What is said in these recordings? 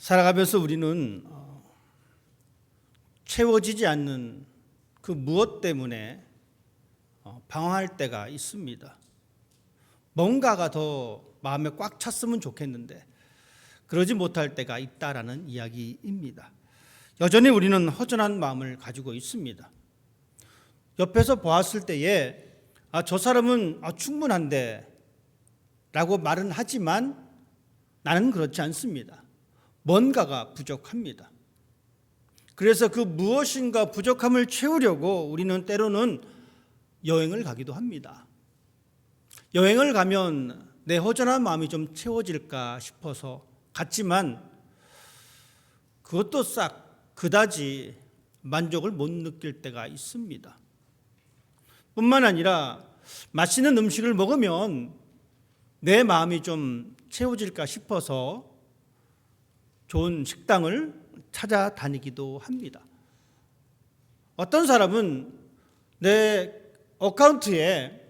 살아가면서 우리는 채워지지 않는 그 무엇 때문에 방황할 때가 있습니다. 뭔가가 더 마음에 꽉 찼으면 좋겠는데 그러지 못할 때가 있다라는 이야기입니다. 여전히 우리는 허전한 마음을 가지고 있습니다. 옆에서 보았을 때에 저 사람은 충분한데 라고 말은 하지만 나는 그렇지 않습니다. 뭔가가 부족합니다. 그래서 그 무엇인가 부족함을 채우려고 우리는 때로는 여행을 가기도 합니다. 여행을 가면 내 허전한 마음이 좀 채워질까 싶어서 갔지만 그것도 싹 그다지 만족을 못 느낄 때가 있습니다. 뿐만 아니라 맛있는 음식을 먹으면 내 마음이 좀 채워질까 싶어서 좋은 식당을 찾아다니기도 합니다. 어떤 사람은 내 어카운트에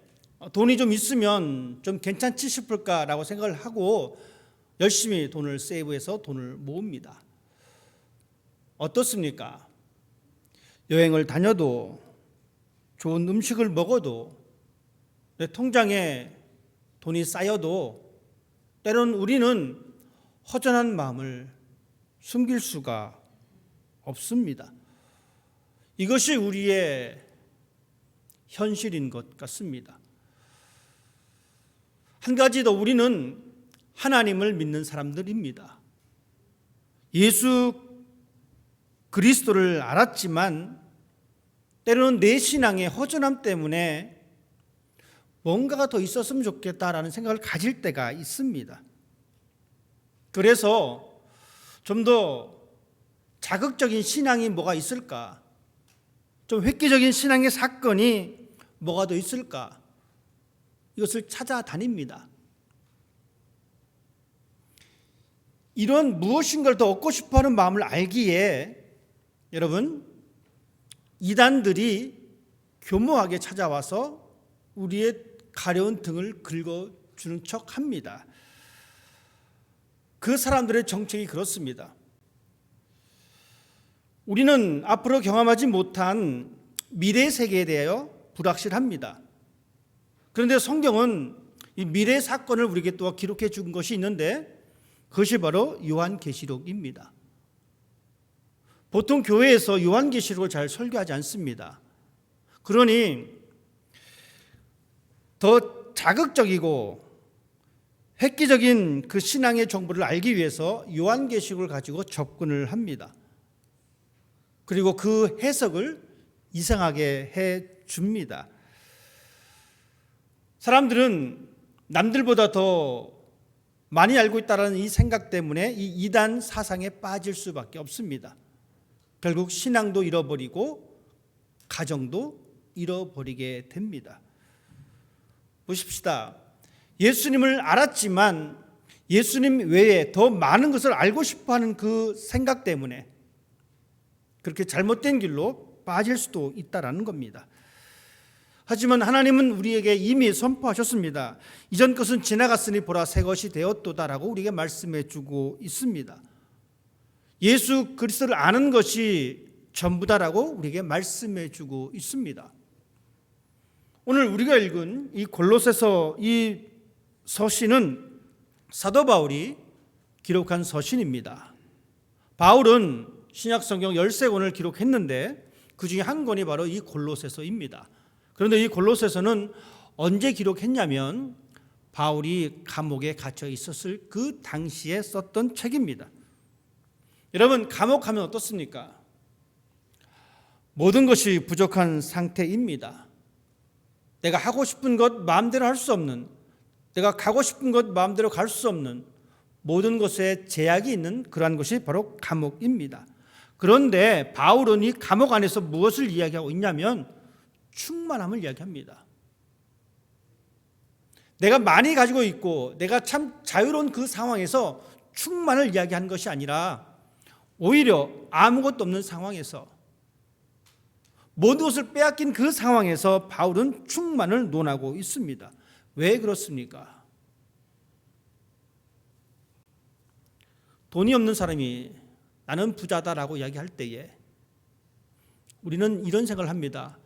돈이 좀 있으면 좀 괜찮지 싶을까라고 생각을 하고 열심히 돈을 세이브해서 돈을 모읍니다. 어떻습니까? 여행을 다녀도 좋은 음식을 먹어도 내 통장에 돈이 쌓여도 때론 우리는 허전한 마음을 숨길 수가 없습니다. 이것이 우리의 현실인 것 같습니다. 한 가지 더, 우리는 하나님을 믿는 사람들입니다. 예수 그리스도를 알았지만 때로는 내 신앙의 허전함 때문에 뭔가가 더 있었으면 좋겠다라는 생각을 가질 때가 있습니다. 그래서 좀 더 자극적인 신앙이 뭐가 있을까? 좀 획기적인 신앙의 사건이 뭐가 더 있을까? 이것을 찾아다닙니다. 이런 무엇인가를 더 얻고 싶어하는 마음을 알기에 여러분, 이단들이 교묘하게 찾아와서 우리의 가려운 등을 긁어주는 척합니다. 그 사람들의 정책이 그렇습니다. 우리는 앞으로 경험하지 못한 미래 세계에 대하여 불확실합니다. 그런데 성경은 이 미래 사건을 우리에게 또 기록해 준 것이 있는데 그것이 바로 요한계시록입니다. 보통 교회에서 요한계시록을 잘 설교하지 않습니다. 그러니 더 자극적이고 획기적인 그 신앙의 정보를 알기 위해서 요한계시록을 가지고 접근을 합니다. 그리고 그 해석을 이상하게 해 줍니다. 사람들은 남들보다 더 많이 알고 있다는 이 생각 때문에 이 이단 사상에 빠질 수밖에 없습니다. 결국 신앙도 잃어버리고 가정도 잃어버리게 됩니다. 보십시다. 예수님을 알았지만 예수님 외에 더 많은 것을 알고 싶어하는 그 생각 때문에 그렇게 잘못된 길로 빠질 수도 있다라는 겁니다. 하지만 하나님은 우리에게 이미 선포하셨습니다. 이전 것은 지나갔으니 보라 새 것이 되었도다라고 우리에게 말씀해 주고 있습니다. 예수 그리스도를 아는 것이 전부다라고 우리에게 말씀해 주고 있습니다. 오늘 우리가 읽은 이 골로새서 이 서신은 사도 바울이 기록한 서신입니다. 바울은 신약 성경 13권을 기록했는데 그 중에 한 권이 바로 이 골로새서입니다. 그런데 이 골로새서는 언제 기록했냐면 바울이 감옥에 갇혀 있었을 그 당시에 썼던 책입니다. 여러분, 감옥하면 어떻습니까? 모든 것이 부족한 상태입니다. 내가 하고 싶은 것 마음대로 할 수 없는, 내가 가고 싶은 것 마음대로 갈 수 없는 모든 것에 제약이 있는 그러한 것이 바로 감옥입니다. 그런데 바울은 이 감옥 안에서 무엇을 이야기하고 있냐면 충만함을 이야기합니다. 내가 많이 가지고 있고 내가 참 자유로운 그 상황에서 충만을 이야기하는 것이 아니라 오히려 아무것도 없는 상황에서 모든 것을 빼앗긴 그 상황에서 바울은 충만을 논하고 있습니다. 왜 그렇습니까? 돈이 없는 사람이 나는 부자다라고 이야기할 때에 우리는 이런 생각을 합니다.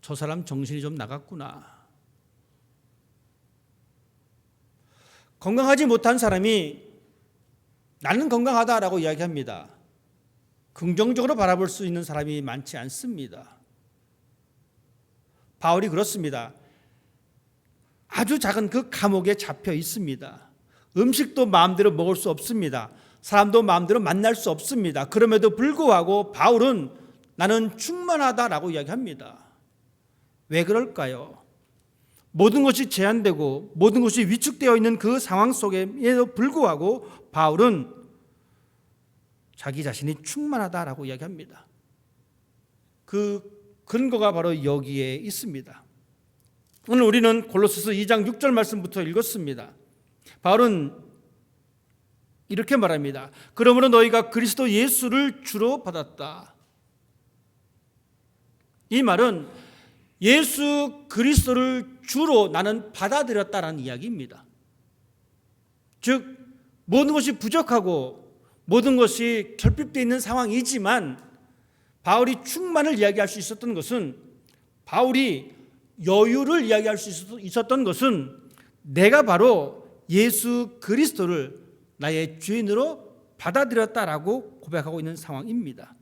저 사람 정신이 좀 나갔구나. 건강하지 못한 사람이 나는 건강하다라고 이야기합니다. 긍정적으로 바라볼 수 있는 사람이 많지 않습니다. 바울이 그렇습니다. 아주 작은 그 감옥에 잡혀 있습니다. 음식도 마음대로 먹을 수 없습니다. 사람도 마음대로 만날 수 없습니다. 그럼에도 불구하고 바울은 나는 충만하다라고 이야기합니다. 왜 그럴까요? 모든 것이 제한되고 모든 것이 위축되어 있는 그 상황 속에도 불구하고 바울은 자기 자신이 충만하다라고 이야기합니다. 그 근거가 바로 여기에 있습니다. 오늘 우리는 골로새서 2장 6절 말씀부터 읽었습니다. 바울은 이렇게 말합니다. 그러므로 너희가 그리스도 예수를 주로 받았다. 이 말은 예수 그리스도를 주로 나는 받아들였다라는 이야기입니다. 즉 모든 것이 부족하고 모든 것이 결핍되어 있는 상황이지만 바울이 충만을 이야기할 수 있었던 것은, 바울이 여유를 이야기할 수 있었던 것은 내가 바로 예수 그리스도를 나의 주인으로 받아들였다라고 고백하고 있는 상황입니다.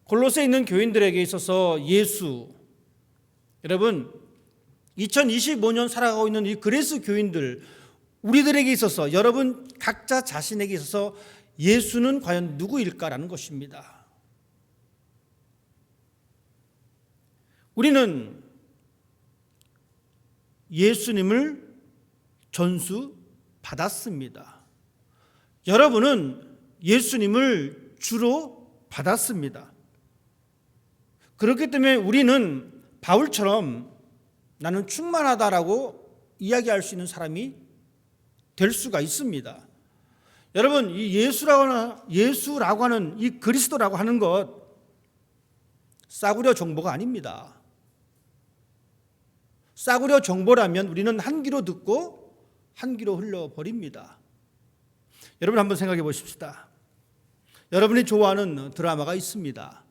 골로새에 있는 교인들에게 있어서 예수, 여러분 2025년 살아가고 있는 이 그리스 교인들, 우리들에게 있어서, 여러분 각자 자신에게 있어서 예수는 과연 누구일까라는 것입니다. 우리는 예수님을 전수 받았습니다. 여러분은 예수님을 주로 받았습니다. 그렇기 때문에 우리는 바울처럼 나는 충만하다라고 이야기할 수 있는 사람이 될 수가 있습니다. 여러분, 이 예수라고 하는 이 그리스도라고 하는 것 싸구려 정보가 아닙니다. 싸구려 정보라면 우리는 한 귀로 듣고 한 귀로 흘려버립니다. 여러분 한번 생각해 보십시다. 여러분이 좋아하는 드라마가 있습니다.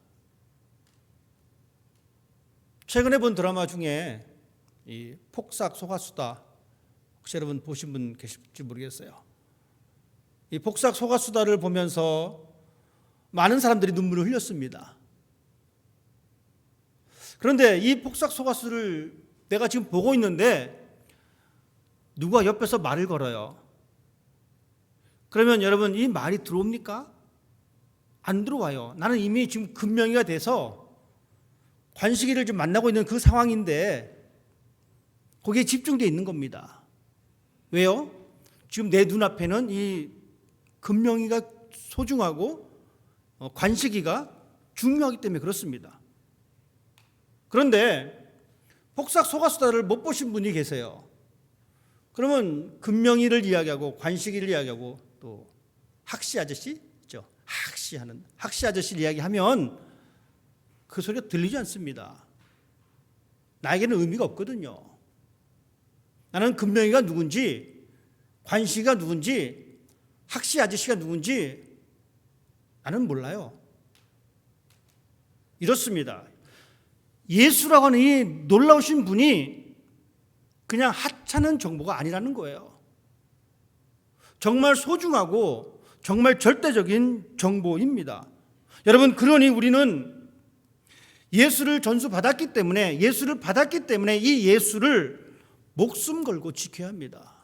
최근에 본 드라마 중에 이 폭삭 속았수다, 혹시 여러분 보신 분 계실지 모르겠어요. 이 폭삭 속았수다를 보면서 많은 사람들이 눈물을 흘렸습니다. 그런데 이 폭삭 속았수를 내가 지금 보고 있는데 누가 옆에서 말을 걸어요. 그러면 여러분 이 말이 들어옵니까? 안 들어와요. 나는 이미 지금 금명이가 돼서 관식이를 좀 만나고 있는 그 상황인데 거기에 집중되어 있는 겁니다. 왜요? 지금 내 눈앞에는 이 금명이가 소중하고 관식이가 중요하기 때문에 그렇습니다. 그런데 폭삭 속았수다를 못 보신 분이 계세요. 그러면 금명이를 이야기하고 관식이를 이야기하고 또 학시 아저씨 있죠. 학시 아저씨를 이야기하면 그 소리가 들리지 않습니다. 나에게는 의미가 없거든요. 나는 금명이가 누군지, 관식이가 누군지, 학시 아저씨가 누군지 나는 몰라요. 이렇습니다. 예수라고 하는 이 놀라우신 분이 그냥 하찮은 정보가 아니라는 거예요. 정말 소중하고 정말 절대적인 정보입니다. 여러분, 그러니 우리는 예수를 전수받았기 때문에, 예수를 받았기 때문에 이 예수를 목숨 걸고 지켜야 합니다.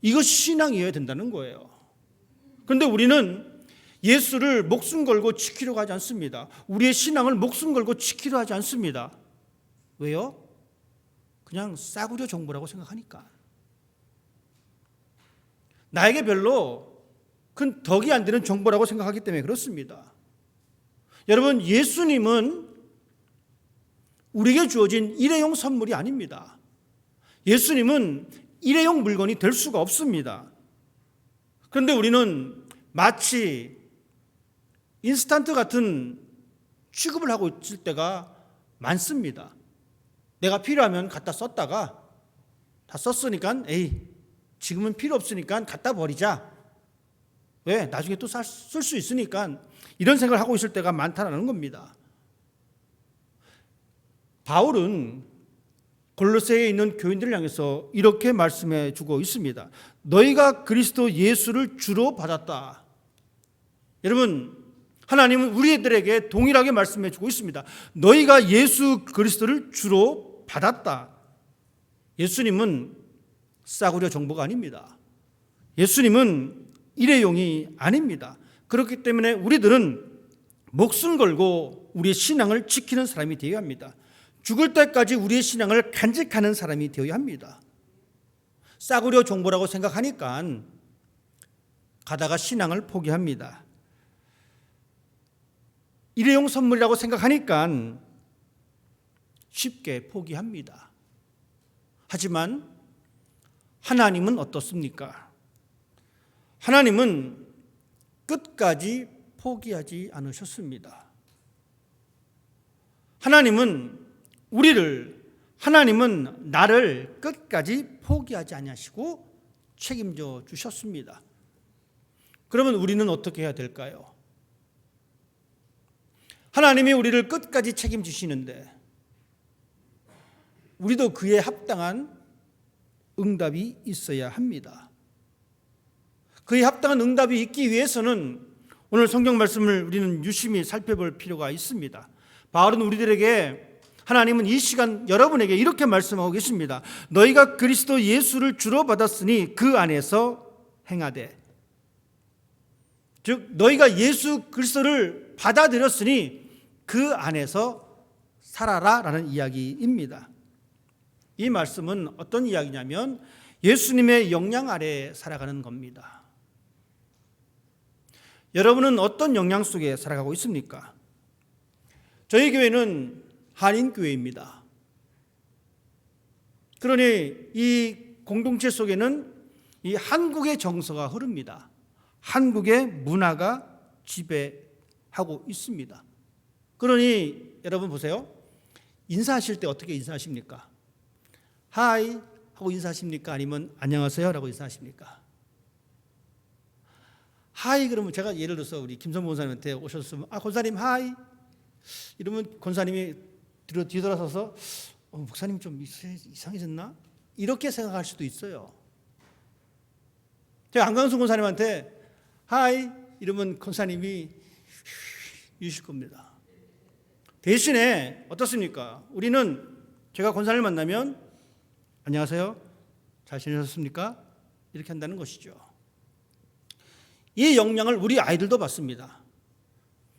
이것이 신앙이어야 된다는 거예요. 그런데 우리는 예수를 목숨 걸고 지키려고 하지 않습니다. 우리의 신앙을 목숨 걸고 지키려 하지 않습니다. 왜요? 그냥 싸구려 정보라고 생각하니까. 나에게 별로 큰 덕이 안 되는 정보라고 생각하기 때문에 그렇습니다. 여러분, 예수님은 우리에게 주어진 일회용 선물이 아닙니다. 예수님은 일회용 물건이 될 수가 없습니다. 그런데 우리는 마치 인스턴트 같은 취급을 하고 있을 때가 많습니다. 내가 필요하면 갖다 썼다가 다 썼으니까 지금은 필요 없으니까 갖다 버리자. 왜? 나중에 또 쓸 수 있으니까. 이런 생각을 하고 있을 때가 많다는 겁니다. 바울은 골로새에 있는 교인들을 향해서 이렇게 말씀해 주고 있습니다. 너희가 그리스도 예수를 주로 받았다. 여러분, 하나님은 우리들에게 동일하게 말씀해 주고 있습니다. 너희가 예수 그리스도를 주로 받았다. 예수님은 싸구려 정보가 아닙니다. 예수님은 일회용이 아닙니다. 그렇기 때문에 우리들은 목숨 걸고 우리의 신앙을 지키는 사람이 되어야 합니다. 죽을 때까지 우리의 신앙을 간직하는 사람이 되어야 합니다. 싸구려 정보라고 생각하니까 가다가 신앙을 포기합니다. 일회용 선물이라고 생각하니까 쉽게 포기합니다. 하지만 하나님은 어떻습니까? 하나님은 끝까지 포기하지 않으셨습니다. 하나님은 나를 끝까지 포기하지 아니하시고 책임져 주셨습니다. 그러면 우리는 어떻게 해야 될까요? 하나님이 우리를 끝까지 책임지시는데 우리도 그에 합당한 응답이 있어야 합니다. 그에 합당한 응답이 있기 위해서는 오늘 성경 말씀을 우리는 유심히 살펴볼 필요가 있습니다. 바울은 우리들에게, 하나님은 이 시간 여러분에게 이렇게 말씀하고 계십니다. 너희가 그리스도 예수를 주로 받았으니 그 안에서 행하되, 즉 너희가 예수 그리스도를 받아들였으니 그 안에서 살아라 라는 이야기입니다. 이 말씀은 어떤 이야기냐면 예수님의 영향 아래 살아가는 겁니다. 여러분은 어떤 영향 속에 살아가고 있습니까? 저희 교회는 한인교회입니다. 그러니 이 공동체 속에는 이 한국의 정서가 흐릅니다. 한국의 문화가 지배하고 있습니다. 그러니 여러분 보세요. 인사하실 때 어떻게 인사하십니까? 하이 하고 인사하십니까? 아니면 안녕하세요 라고 인사하십니까? 하이 그러면 제가 예를 들어서 우리 김성모 권사님한테 오셨으면 권사님 하이 이러면 권사님이 뒤돌아서서 목사님 좀 이상해졌나? 이렇게 생각할 수도 있어요. 제가 안강순 권사님한테 하이 이러면 권사님이 이러실 겁니다. 대신에 어떻습니까? 우리는 제가 권사님을 만나면 안녕하세요. 잘 지내셨습니까? 이렇게 한다는 것이죠. 이 영향을 우리 아이들도 받습니다.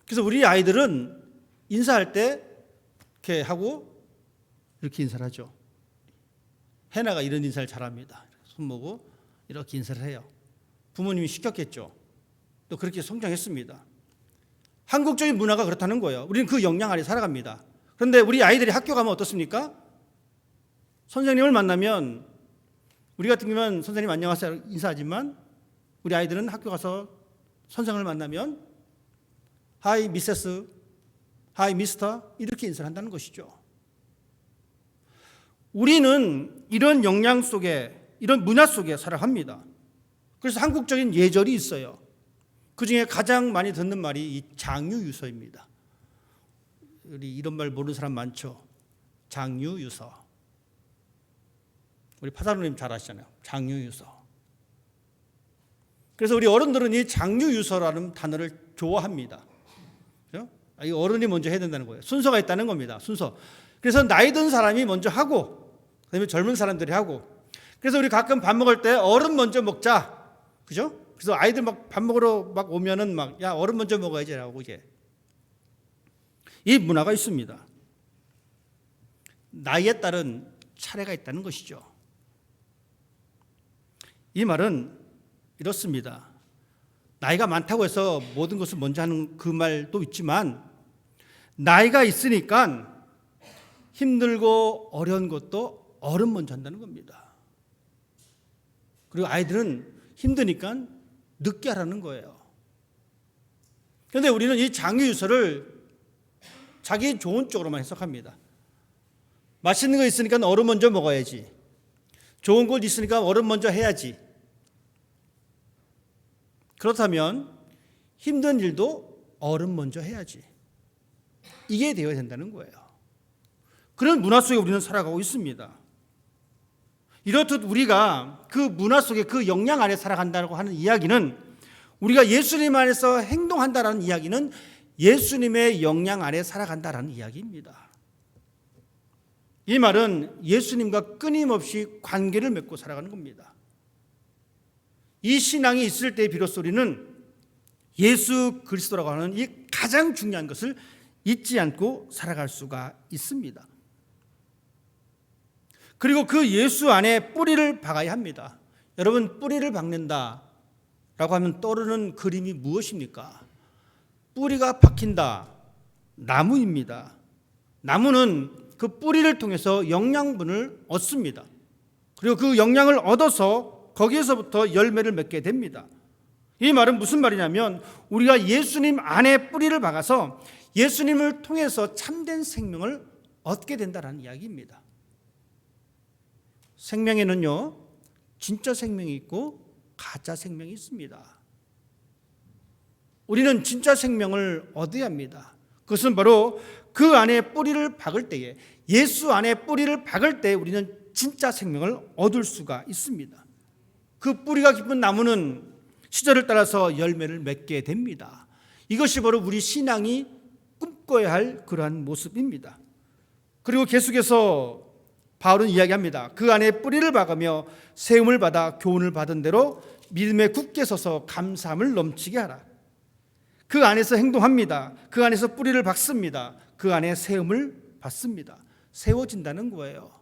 그래서 우리 아이들은 인사할 때 이렇게 하고 이렇게 인사를 하죠. 해나가 이런 인사를 잘합니다. 손 모고 이렇게 인사를 해요. 부모님이 시켰겠죠. 또 그렇게 성장했습니다. 한국적인 문화가 그렇다는 거예요. 우리는 그 영향 아래 살아갑니다. 그런데 우리 아이들이 학교 가면 어떻습니까? 선생님을 만나면 우리 같은 경우는 선생님 안녕하세요 인사하지만 우리 아이들은 학교 가서 선생을 만나면 하이 미세스, 하이 미스터 이렇게 인사를 한다는 것이죠. 우리는 이런 영향 속에, 이런 문화 속에 살아갑니다. 그래서 한국적인 예절이 있어요. 그중에 가장 많이 듣는 말이 이 장유유서입니다. 우리 이런 말 모르는 사람 많죠. 장유유서. 우리 파사로님 잘 아시잖아요. 장유유서. 그래서 우리 어른들은 이 장유유서라는 단어를 좋아합니다. 그렇죠? 이 어른이 먼저 해야 된다는 거예요. 순서가 있다는 겁니다. 순서. 그래서 나이 든 사람이 먼저 하고 그다음에 젊은 사람들이 하고. 그래서 우리 가끔 밥 먹을 때 어른 먼저 먹자. 그죠? 그래서 아이들 막 밥 먹으러 막 오면은 막 야 어른 먼저 먹어야지라고 이게. 이 문화가 있습니다. 나이에 따른 차례가 있다는 것이죠. 이 말은 이렇습니다. 나이가 많다고 해서 모든 것을 먼저 하는 그 말도 있지만 나이가 있으니까 힘들고 어려운 것도 어른 먼저 한다는 겁니다. 그리고 아이들은 힘드니까 늦게 하라는 거예요. 그런데 우리는 이 장유유서를 자기 좋은 쪽으로만 해석합니다. 맛있는 거 있으니까 어른 먼저 먹어야지. 좋은 것 있으니까 어른 먼저 해야지. 그렇다면 힘든 일도 어른 먼저 해야지. 이게 되어야 된다는 거예요. 그런 문화 속에 우리는 살아가고 있습니다. 이렇듯 우리가 그 문화 속에 그 역량 안에 살아간다고 하는 이야기는, 우리가 예수님 안에서 행동한다라는 이야기는 예수님의 역량 안에 살아간다라는 이야기입니다. 이 말은 예수님과 끊임없이 관계를 맺고 살아가는 겁니다. 이 신앙이 있을 때 비로소 우리는 예수 그리스도라고 하는 이 가장 중요한 것을 잊지 않고 살아갈 수가 있습니다. 그리고 그 예수 안에 뿌리를 박아야 합니다. 여러분, 뿌리를 박는다라고 하면 떠오르는 그림이 무엇입니까? 뿌리가 박힌다, 나무입니다. 나무는 그 뿌리를 통해서 영양분을 얻습니다. 그리고 그 영양을 얻어서 거기에서부터 열매를 맺게 됩니다. 이 말은 무슨 말이냐면, 우리가 예수님 안에 뿌리를 박아서 예수님을 통해서 참된 생명을 얻게 된다는 이야기입니다. 생명에는요, 진짜 생명이 있고 가짜 생명이 있습니다. 우리는 진짜 생명을 얻어야 합니다. 그것은 바로 그 안에 뿌리를 박을 때에, 예수 안에 뿌리를 박을 때 우리는 진짜 생명을 얻을 수가 있습니다. 그 뿌리가 깊은 나무는 시절을 따라서 열매를 맺게 됩니다. 이것이 바로 우리 신앙이 꿈꿔야 할 그러한 모습입니다. 그리고 계속해서 바울은 이야기합니다. 그 안에 뿌리를 박으며 세움을 받아 교훈을 받은 대로 믿음에 굳게 서서 감사함을 넘치게 하라. 그 안에서 행동합니다. 그 안에서 뿌리를 박습니다. 그 안에 세움을 받습니다. 세워진다는 거예요.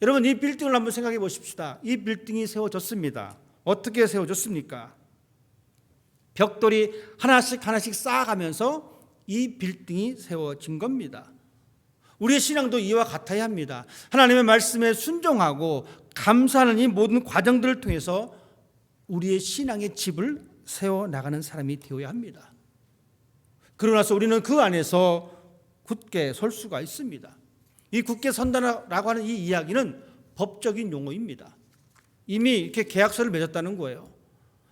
여러분, 이 빌딩을 한번 생각해 보십시다. 이 빌딩이 세워졌습니다. 어떻게 세워졌습니까? 벽돌이 하나씩 하나씩 쌓아가면서 이 빌딩이 세워진 겁니다. 우리의 신앙도 이와 같아야 합니다. 하나님의 말씀에 순종하고 감사하는 이 모든 과정들을 통해서 우리의 신앙의 집을 세워나가는 사람이 되어야 합니다. 그러고 나서 우리는 그 안에서 굳게 설 수가 있습니다. 이 굳게 선다라고 하는 이 이야기는 법적인 용어입니다. 이미 이렇게 계약서를 맺었다는 거예요.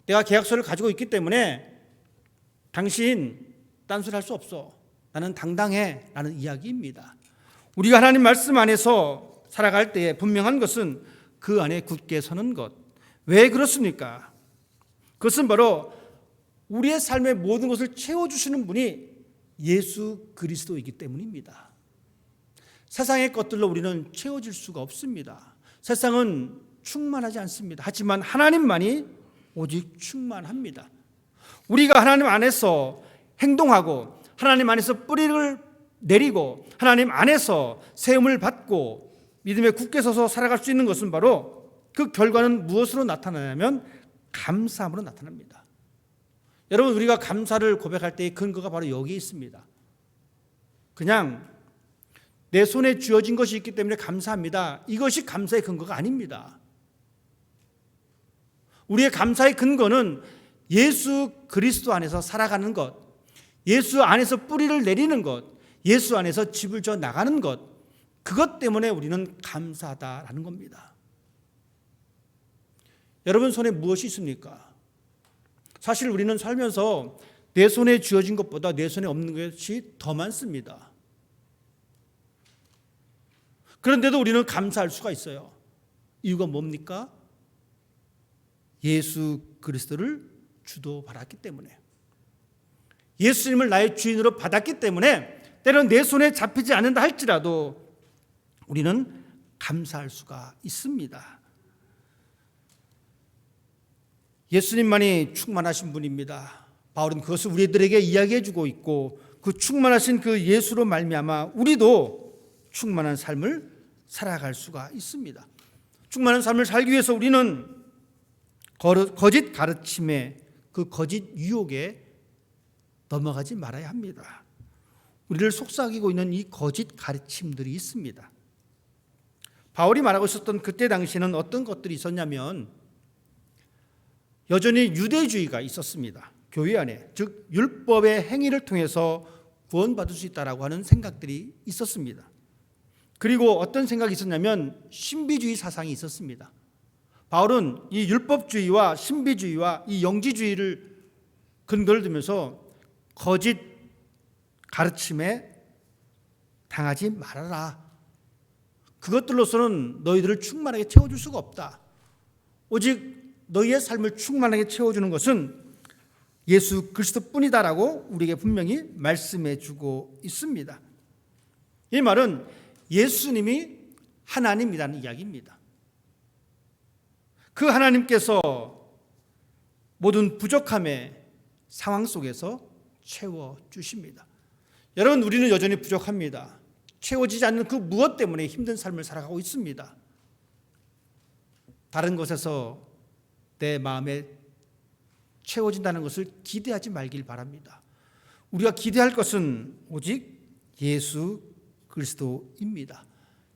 내가 계약서를 가지고 있기 때문에 당신 딴소리 할 수 없어. 나는 당당해. 라는 이야기입니다. 우리가 하나님 말씀 안에서 살아갈 때에 분명한 것은 그 안에 굳게 서는 것. 왜 그렇습니까? 그것은 바로 우리의 삶의 모든 것을 채워주시는 분이 예수 그리스도이기 때문입니다. 세상의 것들로 우리는 채워질 수가 없습니다. 세상은 충만하지 않습니다. 하지만 하나님만이 오직 충만합니다. 우리가 하나님 안에서 행동하고 하나님 안에서 뿌리를 내리고 하나님 안에서 세움을 받고 믿음에 굳게 서서 살아갈 수 있는 것은 바로 그 결과는 무엇으로 나타나냐면 감사함으로 나타납니다. 여러분, 우리가 감사를 고백할 때의 근거가 바로 여기에 있습니다. 그냥 내 손에 쥐어진 것이 있기 때문에 감사합니다. 이것이 감사의 근거가 아닙니다. 우리의 감사의 근거는 예수 그리스도 안에서 살아가는 것, 예수 안에서 뿌리를 내리는 것, 예수 안에서 집을 져 나가는 것, 그것 때문에 우리는 감사하다라는 겁니다. 여러분 손에 무엇이 있습니까? 사실 우리는 살면서 내 손에 쥐어진 것보다 내 손에 없는 것이 더 많습니다. 그런데도 우리는 감사할 수가 있어요. 이유가 뭡니까? 예수 그리스도를 주도 받았기 때문에, 예수님을 나의 주인으로 받았기 때문에 때로는 내 손에 잡히지 않는다 할지라도 우리는 감사할 수가 있습니다. 예수님만이 충만하신 분입니다. 바울은 그것을 우리들에게 이야기해 주고 있고, 그 충만하신 그 예수로 말미암아 우리도 충만한 삶을 살아갈 수가 있습니다. 충만한 삶을 살기 위해서 우리는 거짓 가르침에, 그 거짓 유혹에 넘어가지 말아야 합니다. 우리를 속삭이고 있는 이 거짓 가르침들이 있습니다. 바울이 말하고 있었던 그때 당시에는 어떤 것들이 있었냐면, 여전히 유대주의가 있었습니다. 교회 안에, 즉 율법의 행위를 통해서 구원받을 수 있다라고 하는 생각들이 있었습니다. 그리고 어떤 생각이 있었냐면 신비주의 사상이 있었습니다. 바울은 이 율법주의와 신비주의와 이 영지주의를 근거를 두면서 거짓 가르침에 당하지 말아라. 그것들로서는 너희들을 충만하게 채워줄 수가 없다. 오직 너희의 삶을 충만하게 채워주는 것은 예수 그리스도뿐이다라고 우리에게 분명히 말씀해 주고 있습니다. 이 말은 예수님이 하나님이라는 이야기입니다. 그 하나님께서 모든 부족함의 상황 속에서 채워주십니다. 여러분, 우리는 여전히 부족합니다. 채워지지 않는 그 무엇 때문에 힘든 삶을 살아가고 있습니다. 다른 것에서 내 마음에 채워진다는 것을 기대하지 말길 바랍니다. 우리가 기대할 것은 오직 예수 그리스도입니다.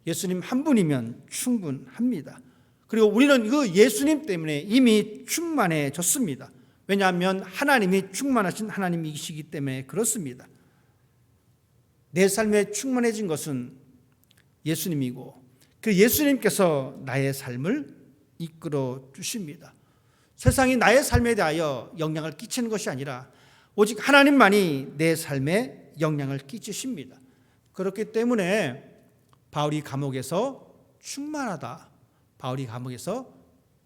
예수님 한 분이면 충분합니다. 그리고 우리는 그 예수님 때문에 이미 충만해졌습니다. 왜냐하면 하나님이 충만하신 하나님이시기 때문에 그렇습니다. 내 삶에 충만해진 것은 예수님이고 그 예수님께서 나의 삶을 이끌어 주십니다. 세상이 나의 삶에 대하여 영향을 끼치는 것이 아니라 오직 하나님만이 내 삶에 영향을 끼치십니다. 그렇기 때문에 바울이 감옥에서 충만하다, 바울이 감옥에서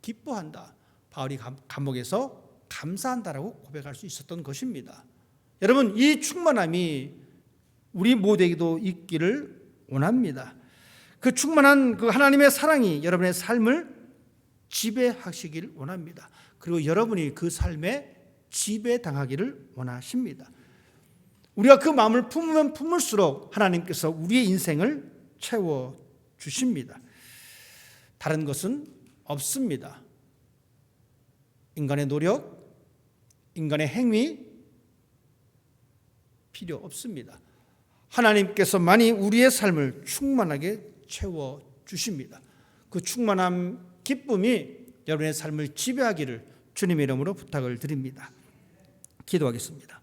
기뻐한다, 바울이 감옥에서 감사한다라고 고백할 수 있었던 것입니다. 여러분, 이 충만함이 우리 모두에게도 있기를 원합니다. 그 충만한 그 하나님의 사랑이 여러분의 삶을 지배하시길 원합니다. 그리고 여러분이 그 삶에 지배당하기를 원하십니다. 우리가 그 마음을 품으면 품을수록 하나님께서 우리의 인생을 채워주십니다. 다른 것은 없습니다. 인간의 노력, 인간의 행위 필요 없습니다. 하나님께서만이 우리의 삶을 충만하게 채워주십니다. 그 충만함, 기쁨이 여러분의 삶을 지배하기를 주님의 이름으로 부탁을 드립니다. 기도하겠습니다.